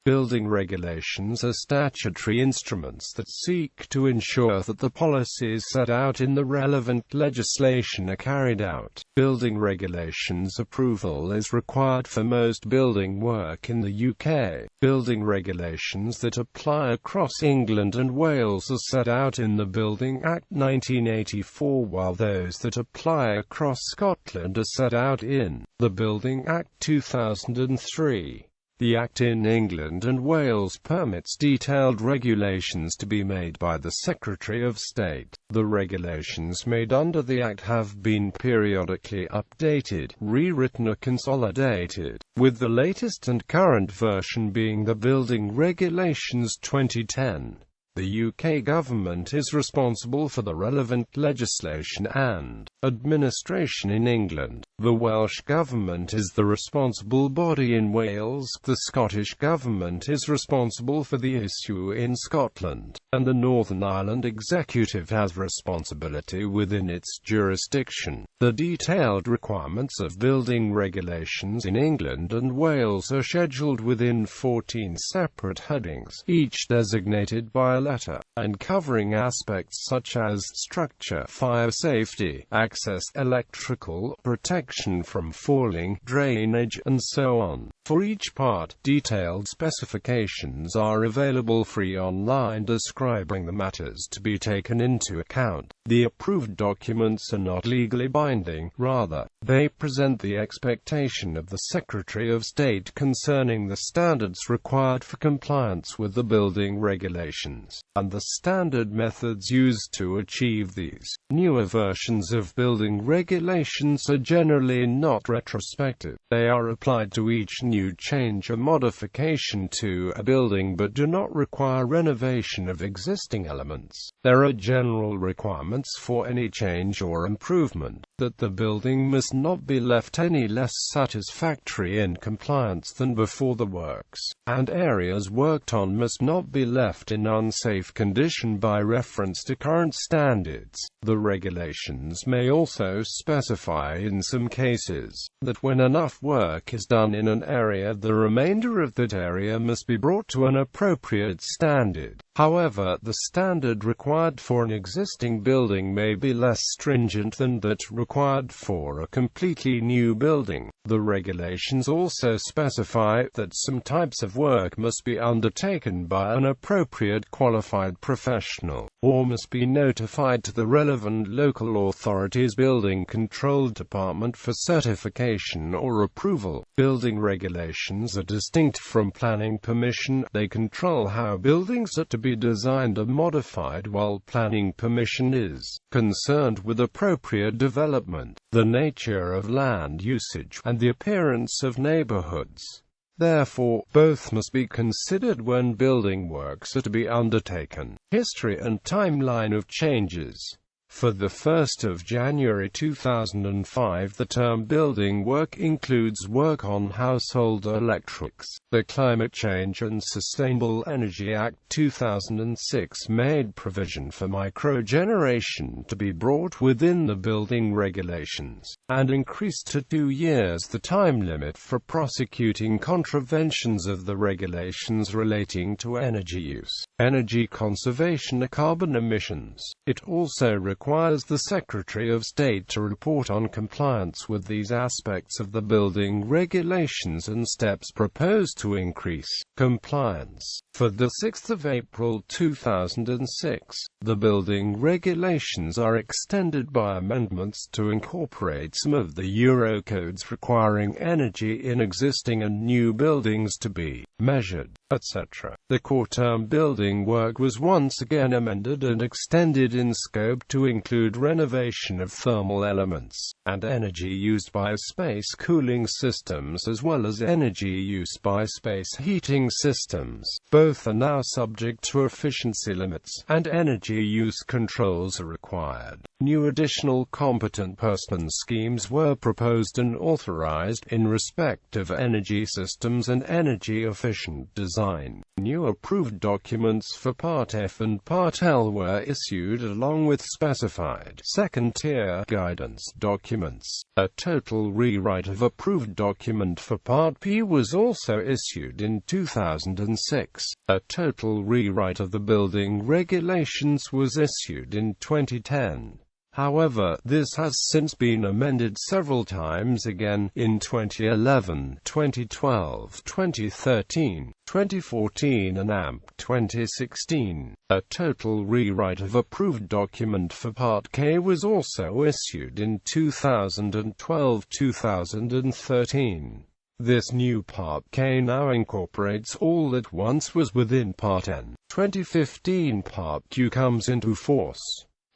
Building regulations are statutory instruments that seek to ensure that the policies set out in the relevant legislation are carried out. Building regulations approval is required for most building work in the UK. Building regulations that apply across England and Wales are set out in the Building Act 1984, while those that apply across Scotland are set out in the Building Act 2003. The Act in England and Wales permits detailed regulations to be made by the Secretary of State. The regulations made under the Act have been periodically updated, rewritten or consolidated, with the latest and current version being the Building Regulations 2010. The UK government is responsible for the relevant legislation and administration in England. The Welsh government is the responsible body in Wales, the Scottish government is responsible for the issue in Scotland, and the Northern Ireland executive has responsibility within its jurisdiction. The detailed requirements of building regulations in England and Wales are scheduled within 14 separate headings, each designated by a letter, and covering aspects such as structure, fire safety, access, electrical, protection from falling, drainage, and so on. For each part, detailed specifications are available free online describing the matters to be taken into account. The approved documents are not legally binding, rather, they present the expectation of the Secretary of State concerning the standards required for compliance with the building regulations, and the standard methods used to achieve these. Newer versions of building regulations are generally not retrospective. They are applied to each new change or modification to a building but do not require renovation of existing elements. There are general requirements for any change or improvement, that the building must not be left any less satisfactory in compliance than before the works, and areas worked on must not be left in unsafe condition by reference to current standards. The regulations may also specify in some cases that when enough work is done in an area, the remainder of that area must be brought to an appropriate standard. However, the standard required for an existing building may be less stringent than that required for a completely new building. The regulations also specify that some types of work must be undertaken by an appropriate qualified professional, or must be notified to the relevant local authority's building control department for certification or approval. Building regulations are distinct from planning permission. They control how buildings are to be designed or modified, while planning permission is concerned with appropriate development, the nature of land usage, and the appearance of neighborhoods. Therefore, both must be considered when building works are to be undertaken. History and timeline of changes. For the 1st of January 2005, the term building work includes work on household electrics. The Climate Change and Sustainable Energy Act 2006 made provision for microgeneration to be brought within the building regulations, and increased to 2 years the time limit for prosecuting contraventions of the regulations relating to energy use, energy conservation and carbon emissions. It also requires the Secretary of State to report on compliance with these aspects of the building regulations and steps proposed to increase compliance. For the 6th of April 2006, the building regulations are extended by amendments to incorporate some of the Eurocodes requiring energy in existing and new buildings to be measured, etc. The core term building work was once again amended and extended in scope to include renovation of thermal elements, and energy used by space cooling systems, as well as energy use by space heating systems. Both are now subject to efficiency limits, and energy use controls are required. New additional competent person schemes were proposed and authorized in respect of energy systems and energy-efficient design. New approved documents for Part F and Part L were issued along with specifications classified second-tier guidance documents. A total rewrite of approved document for Part P was also issued in 2006. A total rewrite of the building regulations was issued in 2010. However, this has since been amended several times again, in 2011, 2012, 2013, 2014 and AMP 2016. A total rewrite of approved document for Part K was also issued in 2012-2013. This new Part K now incorporates all that once was within Part N. 2015 Part Q comes into force.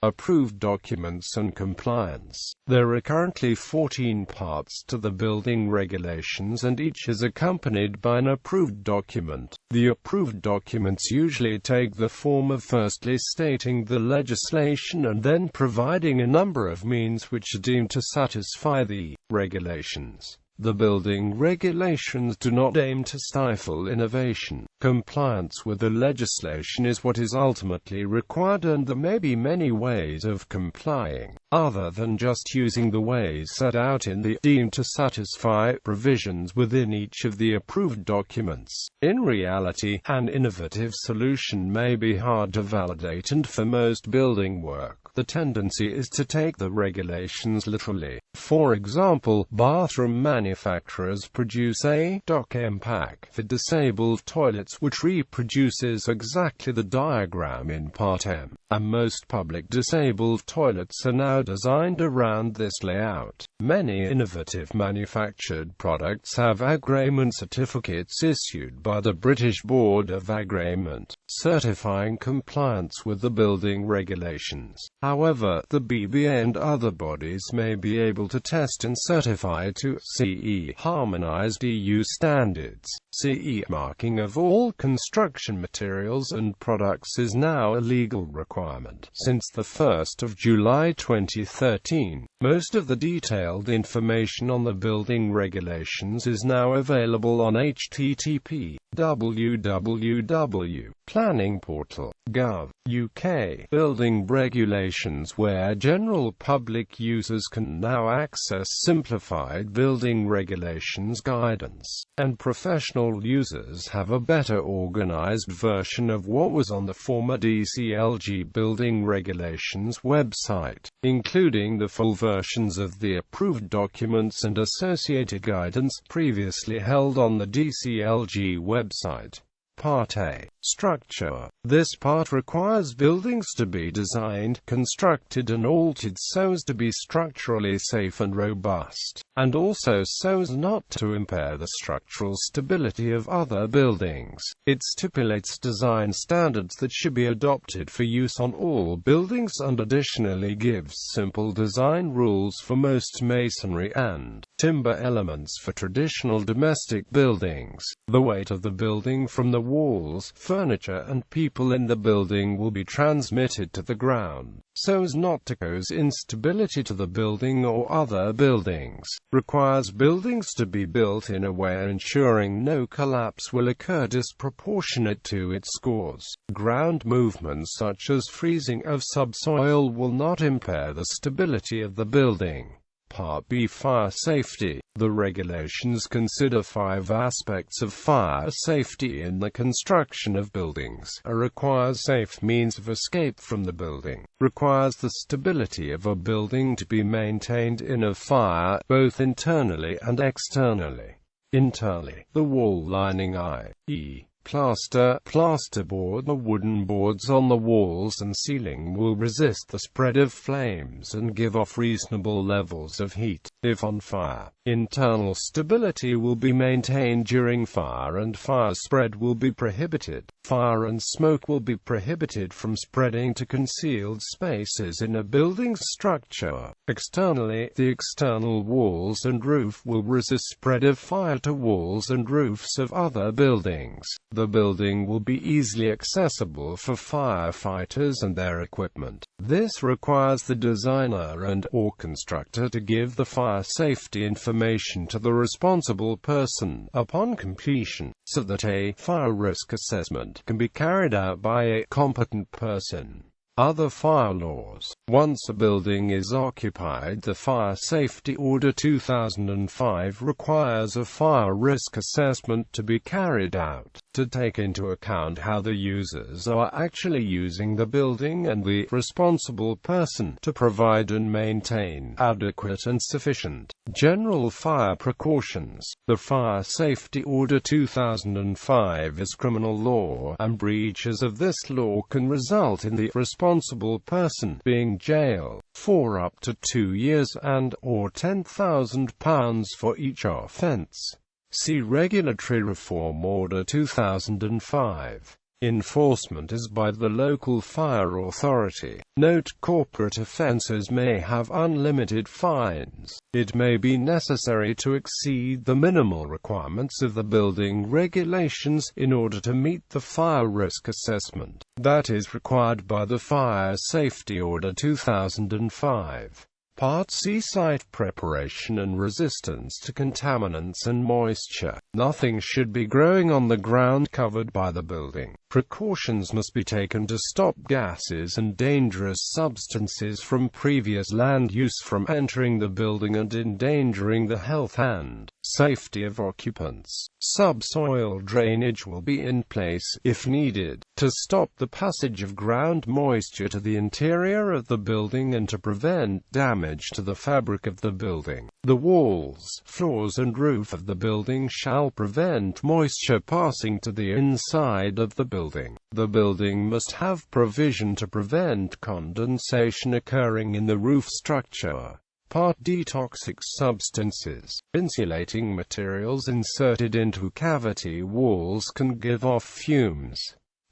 Approved documents and compliance. There are currently 14 parts to the building regulations and each is accompanied by an approved document. The approved documents usually take the form of firstly stating the legislation and then providing a number of means which are deemed to satisfy the regulations. The building regulations do not aim to stifle innovation. Compliance with the legislation is what is ultimately required, and there may be many ways of complying, other than just using the ways set out in the deemed to satisfy provisions within each of the approved documents. In reality, an innovative solution may be hard to validate, and for most building work, the tendency is to take the regulations literally. For example, bathroom manufacturers produce a doc-M pack for disabled toilets which reproduces exactly the diagram in Part M, and most public disabled toilets are now designed around this layout. Many innovative manufactured products have agreement certificates issued by the British Board of Agreement, certifying compliance with the building regulations. However, the BBA and other bodies may be able to test and certify to CE harmonized EU standards. CE marking of all construction materials and products is now a legal requirement since the 1st of July 2013. Most of the detailed information on the building regulations is now available on http://www.planningportal.gov. UK.Building regulations, where general public users can now access simplified building regulations guidance, and professional users have a better organized version of what was on the former DCLG building regulations website, including the full versions of the approved documents and associated guidance previously held on the DCLG website. Part A. Structure. This part requires buildings to be designed, constructed and altered so as to be structurally safe and robust, and also so as not to impair the structural stability of other buildings. It stipulates design standards that should be adopted for use on all buildings and additionally gives simple design rules for most masonry and timber elements for traditional domestic buildings. The weight of the building from the walls, furniture and people in the building will be transmitted to the ground, so as not to cause instability to the building or other buildings. Requires buildings to be built in a way ensuring no collapse will occur disproportionate to its cause. Ground movements such as freezing of subsoil will not impair the stability of the building. Part B. Fire safety. The regulations consider 5 aspects of fire safety in the construction of buildings. Requires safe means of escape from the building. Requires the stability of a building to be maintained in a fire, both internally and externally. Internally, the wall lining i.e. plaster, plasterboard or wooden boards on the walls and ceiling will resist the spread of flames and give off reasonable levels of heat, if on fire. Internal stability will be maintained during fire and fire spread will be prohibited. Fire and smoke will be prohibited from spreading to concealed spaces in a building's structure. Externally, the external walls and roof will resist spread of fire to walls and roofs of other buildings. The building will be easily accessible for firefighters and their equipment. This requires the designer and/or constructor to give the fire safety information to the responsible person upon completion, so that a fire risk assessment can be carried out by a competent person. Other fire laws. Once a building is occupied, the Fire Safety Order 2005 requires a fire risk assessment to be carried out, to take into account how the users are actually using the building and the responsible person to provide and maintain adequate and sufficient general fire precautions. The Fire Safety Order 2005 is criminal law, and breaches of this law can result in the responsible person being jailed for up to 2 years and/or £10,000 for each offence. See Regulatory Reform Order 2005. Enforcement is by the local fire authority. Note: corporate offences may have unlimited fines. It may be necessary to exceed the minimal requirements of the building regulations in order to meet the fire risk assessment that is required by the Fire Safety Order 2005. Part C: Site preparation and resistance to contaminants and moisture. Nothing should be growing on the ground covered by the building. Precautions must be taken to stop gases and dangerous substances from previous land use from entering the building and endangering the health and safety of occupants. Subsoil drainage will be in place, if needed, to stop the passage of ground moisture to the interior of the building and to prevent damage to the fabric of the building. The walls, floors and roof of the building shall prevent moisture passing to the inside of the building. The building must have provision to prevent condensation occurring in the roof structure. Part D: Toxic substances. Insulating materials inserted into cavity walls can give off fumes.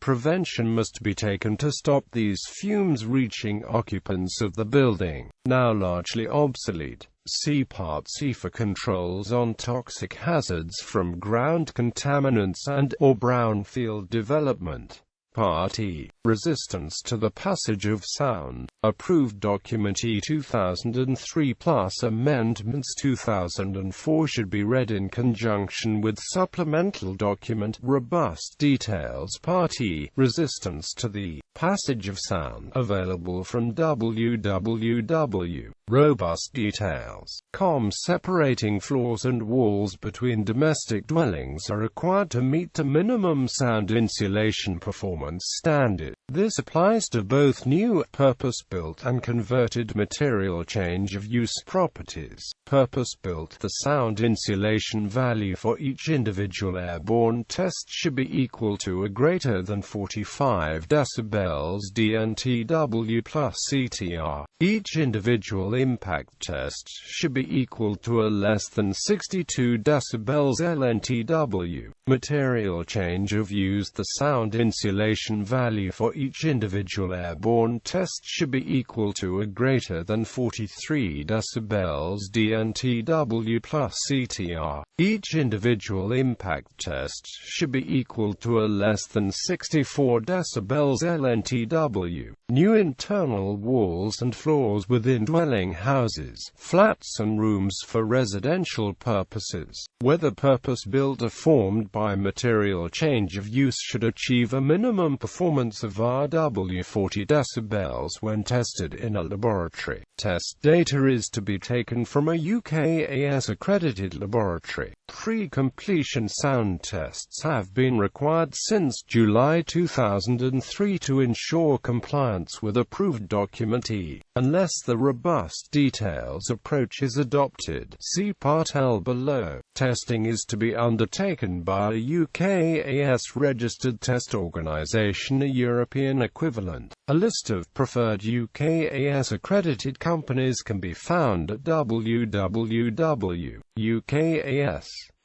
Prevention must be taken to stop these fumes reaching occupants of the building. Now largely obsolete. See Part C for controls on toxic hazards from ground contaminants and/or brownfield development. Part E: Resistance to the passage of sound. Approved Document E 2003 plus Amendments 2004 should be read in conjunction with Supplemental Document Robust Details. Part E: Resistance to the passage of sound. Available from www.robustdetails.com. Separating floors and walls between domestic dwellings are required to meet the minimum sound insulation performance standard. This applies to both new, purpose-built and converted material change of use properties. Purpose-built: the sound insulation value for each individual airborne test should be equal to or greater than 45 decibels dNTW plus CTR. Each individual impact test should be equal to or less than 62 decibels LNTW. Material change of use: the sound insulation value for each individual airborne test should be equal to or greater than 43 decibels dNTW plus CTR. Each individual impact test should be equal to or less than 64 decibels LNTW. New internal walls and floors within dwelling houses, flats and rooms for residential purposes, whether purpose-built or formed by material change of use, should achieve a minimum performance of RW 40 decibels when tested in a laboratory. Test data is to be taken from a UKAS accredited laboratory. Pre-completion sound tests have been required since July 2003 to ensure compliance with approved Document E, unless the robust details approach is adopted. See Part L below. Testing is to be undertaken by a UKAS registered test organisation, a European equivalent. A list of preferred UKAS accredited companies can be found at www.ukas.org.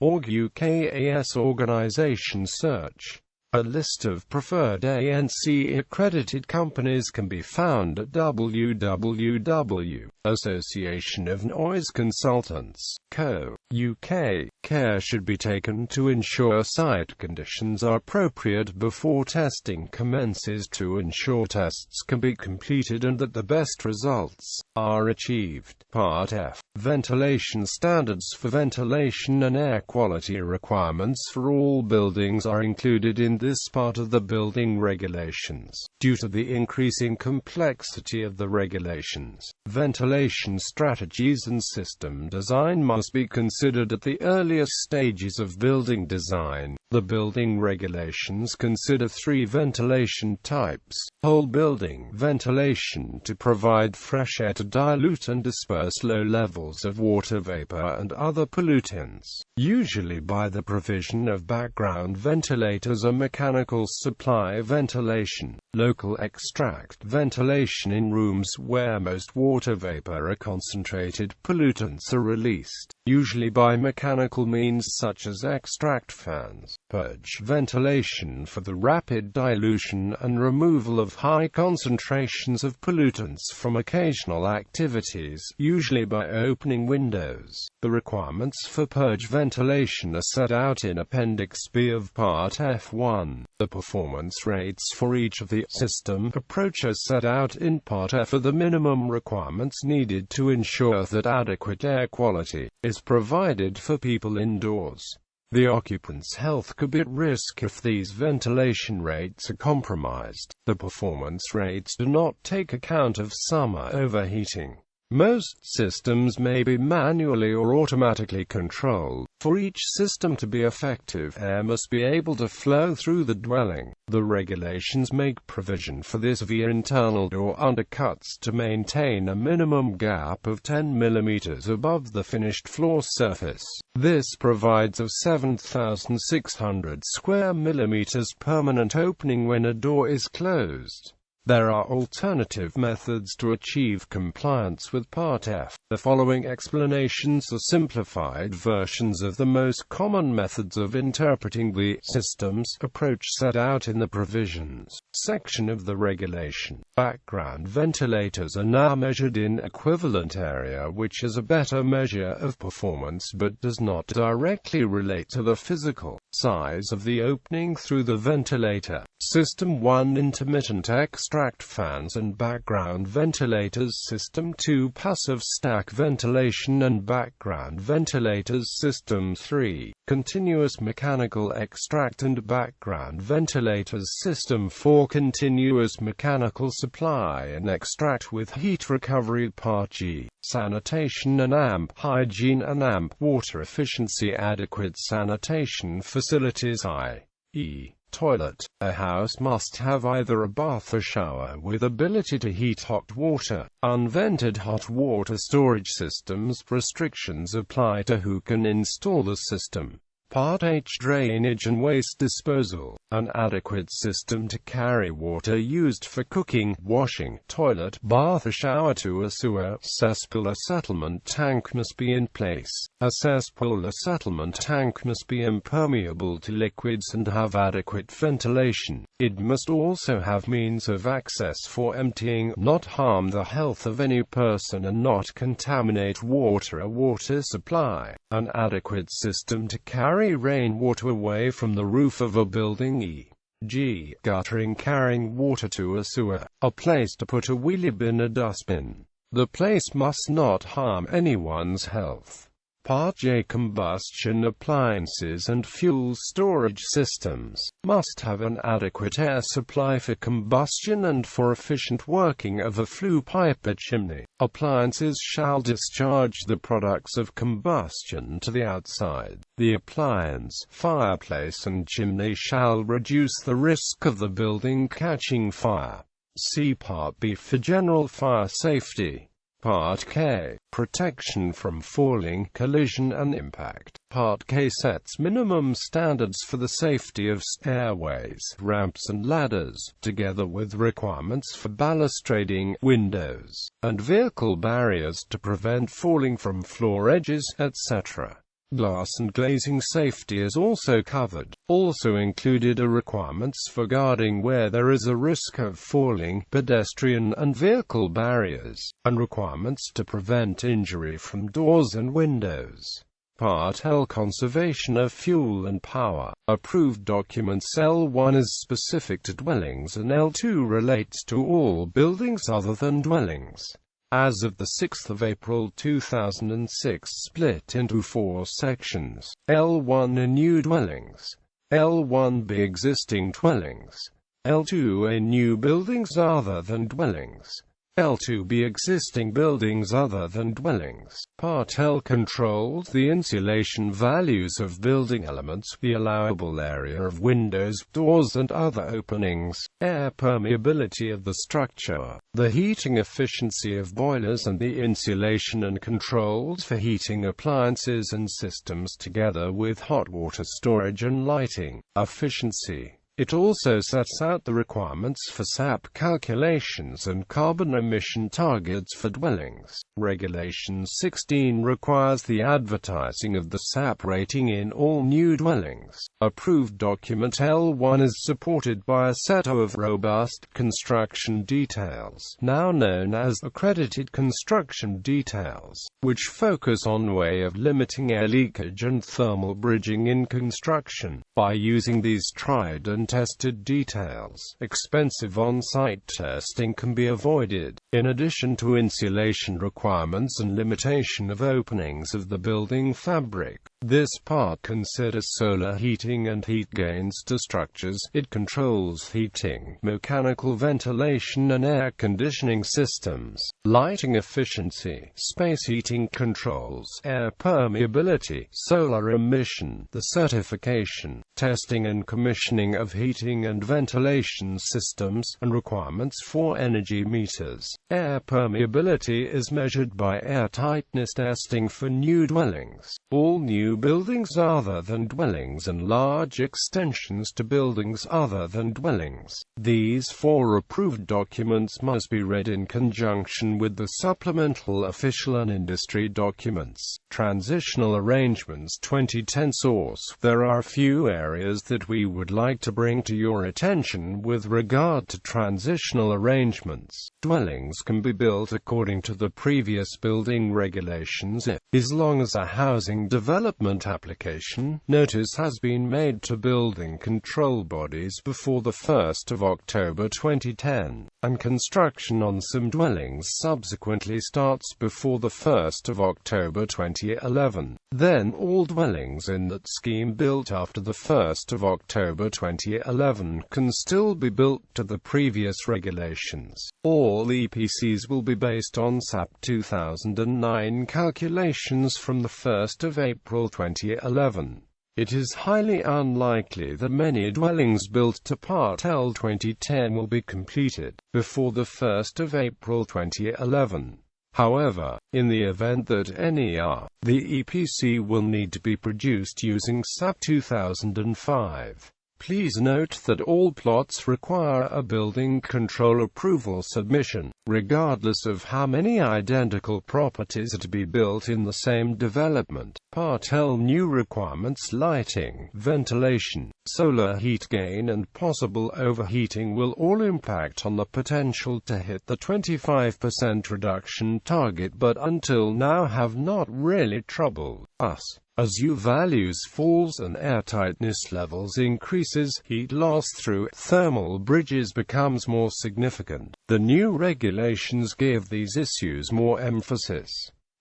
UKAS organisation search. A list of preferred ANC accredited companies can be found at www.Association of Noise Consultants, Co. UK. Care should be taken to ensure site conditions are appropriate before testing commences to ensure tests can be completed and that the best results are achieved. Part F. Ventilation standards. For ventilation and air quality requirements for all buildings are included in this part of the building regulations. Due to the increasing complexity of the regulations, ventilation strategies and system design must be considered at the earliest stages of building design. The building regulations consider 3 ventilation types: whole building ventilation to provide fresh air to dilute and disperse low levels of water vapor and other pollutants, usually by the provision of background ventilators or mechanical supply ventilation. Local extract ventilation in rooms where most water vapor or concentrated pollutants are released, usually by mechanical means such as extract fans. Purge ventilation for the rapid dilution and removal of high concentrations of pollutants from occasional activities, usually by opening windows. The requirements for purge ventilation are set out in Appendix B of Part F1. The performance rates for each of the system approaches set out in Part F are the minimum requirements needed to ensure that adequate air quality is provided for people indoors. The occupant's health could be at risk if these ventilation rates are compromised. The performance rates do not take account of summer overheating. Most systems may be manually or automatically controlled. For each system to be effective, air must be able to flow through the dwelling. The regulations make provision for this via internal door undercuts to maintain a minimum gap of 10 mm above the finished floor surface. This provides a 7,600 square millimeters permanent opening when a door is closed. There are alternative methods to achieve compliance with Part F. The following explanations are simplified versions of the most common methods of interpreting the systems approach set out in the provisions section of the regulation. Background ventilators are now measured in equivalent area, which is a better measure of performance but does not directly relate to the physical size of the opening through the ventilator. System 1 intermittent extract fans and background ventilators. System 2 passive stack ventilation and background ventilators. System 3 continuous mechanical extract and background ventilators. System 4 continuous mechanical supply and extract with heat recovery. Part G sanitation and AMP hygiene and AMP water efficiency. Adequate sanitation facilities, i.e. toilet. A house must have either a bath or shower with ability to heat hot water. Unvented hot water storage systems. Restrictions apply to who can install the system. Part H drainage and waste disposal. An adequate system to carry water used for cooking, washing, toilet, bath or shower to a sewer, cesspool or settlement tank must be in place. A cesspool or settlement tank must be impermeable to liquids and have adequate ventilation. It must also have means of access for emptying, not harm the health of any person and not contaminate water or water supply. An adequate system to carry rainwater away from the roof of a building, e.g. guttering, carrying water to a sewer. A place to put a wheelie bin or dustbin. The place must not harm anyone's health. Part J combustion appliances and fuel storage systems must have an adequate air supply for combustion and for efficient working of a flue pipe or chimney. Appliances shall discharge the products of combustion to the outside. The appliance, fireplace and chimney shall reduce the risk of the building catching fire. See Part B for general fire safety. Part K protection from falling, collision and impact. Part K sets minimum standards for the safety of stairways, ramps and ladders, together with requirements for balustrading, windows, and vehicle barriers to prevent falling from floor edges, etc. Glass and glazing safety is also covered. Also included are requirements for guarding where there is a risk of falling, pedestrian and vehicle barriers, and requirements to prevent injury from doors and windows. Part L. Conservation of fuel and power. Approved documents. L1 is specific to dwellings and L2 relates to all buildings other than dwellings. As of the 6th of April 2006, split into 4 sections. L1 are new dwellings. L1b existing dwellings. L2 are new buildings other than dwellings. L2b existing buildings other than dwellings. Part L controls the insulation values of building elements, the allowable area of windows, doors and other openings, air permeability of the structure, the heating efficiency of boilers and the insulation and controls for heating appliances and systems together with hot water storage and lighting efficiency. It also sets out the requirements for SAP calculations and carbon emission targets for dwellings. Regulation 16 requires the advertising of the SAP rating in all new dwellings. Approved document L1 is supported by a set of robust construction details, now known as accredited construction details, which focus on way of limiting air leakage and thermal bridging in construction. By using these tried and tested details, expensive on-site testing can be avoided. In addition to insulation requirements and limitation of openings of the building fabric, this part considers solar heating and heat gains to structures. It controls heating, mechanical ventilation and air conditioning systems, lighting efficiency, space heating controls, air permeability, solar emission, the certification, testing and commissioning of heating and ventilation systems, and requirements for energy meters. Air permeability is measured by air tightness testing for new dwellings, all new buildings other than dwellings and large extensions to buildings other than dwellings. These 4 approved documents must be read in conjunction with the supplemental official and industry documents. Transitional Arrangements 2010 source. There are a few areas that we would like to bring to your attention with regard to transitional arrangements. Dwellings can be built according to the previous building regulations as long as a housing development application notice has been made to building control bodies before the 1st of October 2010, and construction on some dwellings subsequently starts before the 1st of October 2011. Then all dwellings in that scheme built after the 1st of October 2011 can still be built to the previous regulations. All EPCs will be based on SAP 2009 calculations from the 1st of April 2011. It is highly unlikely that many dwellings built to Part L 2010 will be completed before the 1st of April 2011. However, in the event that any are, the EPC will need to be produced using SAP 2005. Please note that all plots require a building control approval submission, regardless of how many identical properties are to be built in the same development. Part L new requirements. Lighting, ventilation, solar heat gain and possible overheating will all impact on the potential to hit the 25% reduction target, but until now have not really troubled us. As U values falls and airtightness levels increases, heat loss through thermal bridges becomes more significant. The new regulations give these issues more emphasis.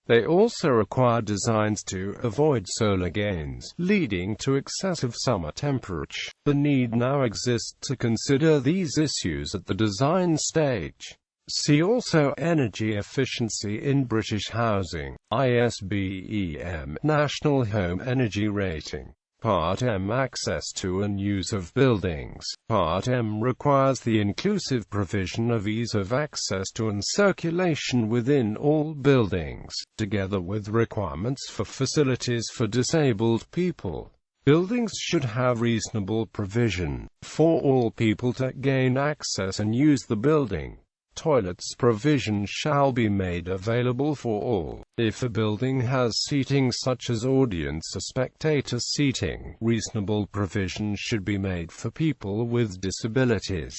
They also require designs to avoid solar gains, leading to excessive summer temperature. The need now exists to consider these issues at the design stage. See also Energy Efficiency in British Housing, ISBEM, National Home Energy Rating. Part M Access to and use of buildings. Part M requires the inclusive provision of ease of access to and circulation within all buildings, together with requirements for facilities for disabled people. Buildings should have reasonable provision for all people to gain access and use the building. Toilets provision shall be made available for all. If a building has seating such as audience or spectator seating, reasonable provision should be made for people with disabilities.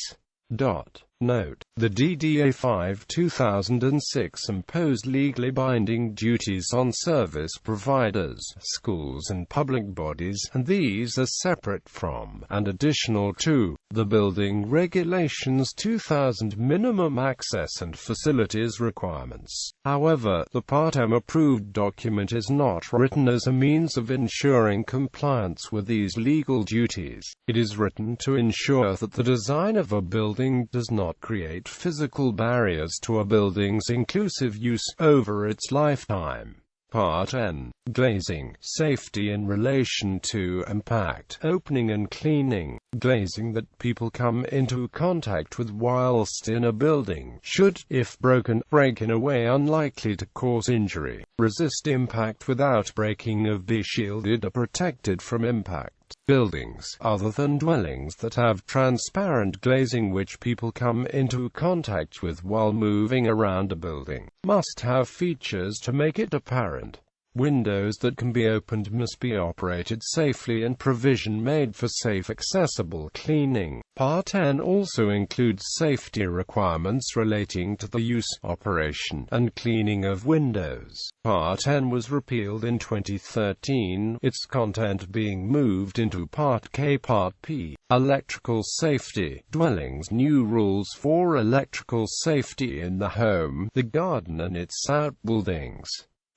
Note: the DDA 5/2006 imposed legally binding duties on service providers, schools and public bodies, and these are separate from, and additional to, the Building Regulations 2000 minimum access and facilities requirements. However, the Part M approved document is not written as a means of ensuring compliance with these legal duties. It is written to ensure that the design of a building does not create physical barriers to a building's inclusive use over its lifetime. Part N. Glazing. Safety in relation to impact. Opening and cleaning. Glazing that people come into contact with whilst in a building should, if broken, break in a way unlikely to cause injury. Resist impact without breaking or be shielded or protected from impact. Buildings, other than dwellings that have transparent glazing which people come into contact with while moving around a building, must have features to make it apparent. Windows that can be opened must be operated safely and provision made for safe accessible cleaning. Part N also includes safety requirements relating to the use, operation, and cleaning of windows. Part N was repealed in 2013, its content being moved into Part K. Part P. Electrical safety. Dwellings. New rules for electrical safety in the home, the garden and its outbuildings.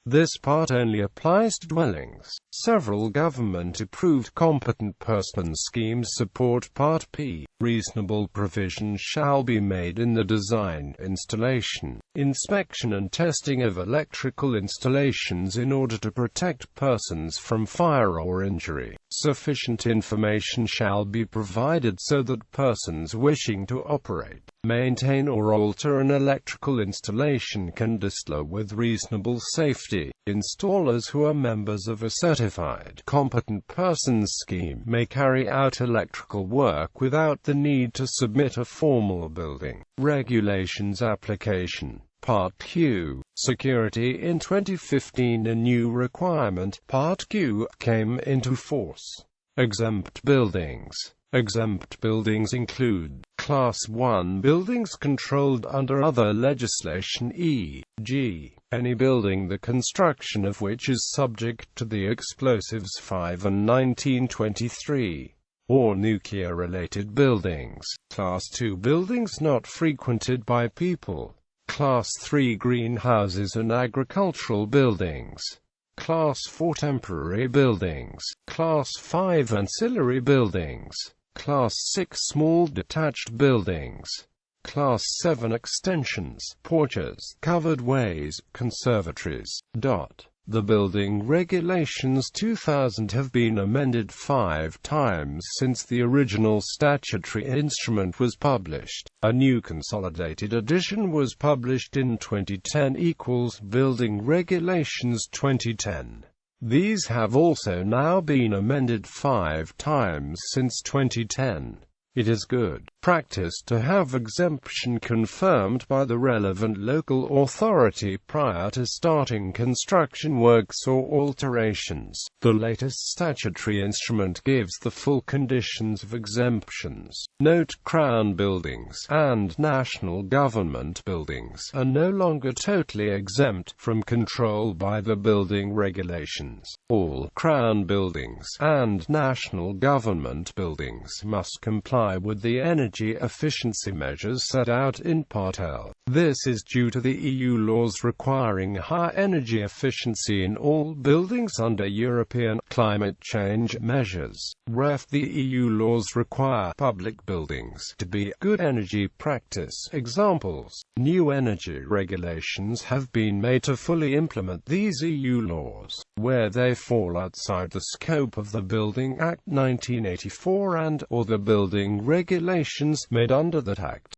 This part only applies to dwellings. Several government-approved competent person schemes support Part P. Reasonable provision shall be made in the design, installation, inspection and testing of electrical installations in order to protect persons from fire or injury. Sufficient information shall be provided so that persons wishing to operate, maintain or alter an electrical installation can do so with reasonable safety. Installers who are members of a certified competent persons scheme may carry out electrical work without the need to submit a formal building regulations application. Part Q. Security. In 2015 a new requirement, Part Q, came into force. Exempt buildings. Exempt buildings include Class 1 buildings controlled under other legislation, e.g., any building the construction of which is subject to the Explosives 5 and 1923, or nuclear-related buildings. Class 2 buildings not frequented by people. Class 3 greenhouses and agricultural buildings. Class 4 temporary buildings. Class 5 ancillary buildings. Class 6 small detached buildings. Class 7 extensions, porches, covered ways, conservatories. The Building Regulations 2000 have been amended 5 times since the original statutory instrument was published. A new consolidated edition was published in 2010 equals Building Regulations 2010. These have also now been amended 5 times since 2010. It is good practice to have exemption confirmed by the relevant local authority prior to starting construction works or alterations. The latest statutory instrument gives the full conditions of exemptions. Note: Crown buildings and national government buildings are no longer totally exempt from control by the building regulations. All Crown buildings and national government buildings must comply with the energy efficiency measures set out in Part L. This is due to the EU laws requiring high energy efficiency in all buildings under European climate change measures. Ref. The EU laws require public buildings to be good energy practice. Examples: new energy regulations have been made to fully implement these EU laws. Where they fall outside the scope of the Building Act 1984 and/or the building regulations made under that Act,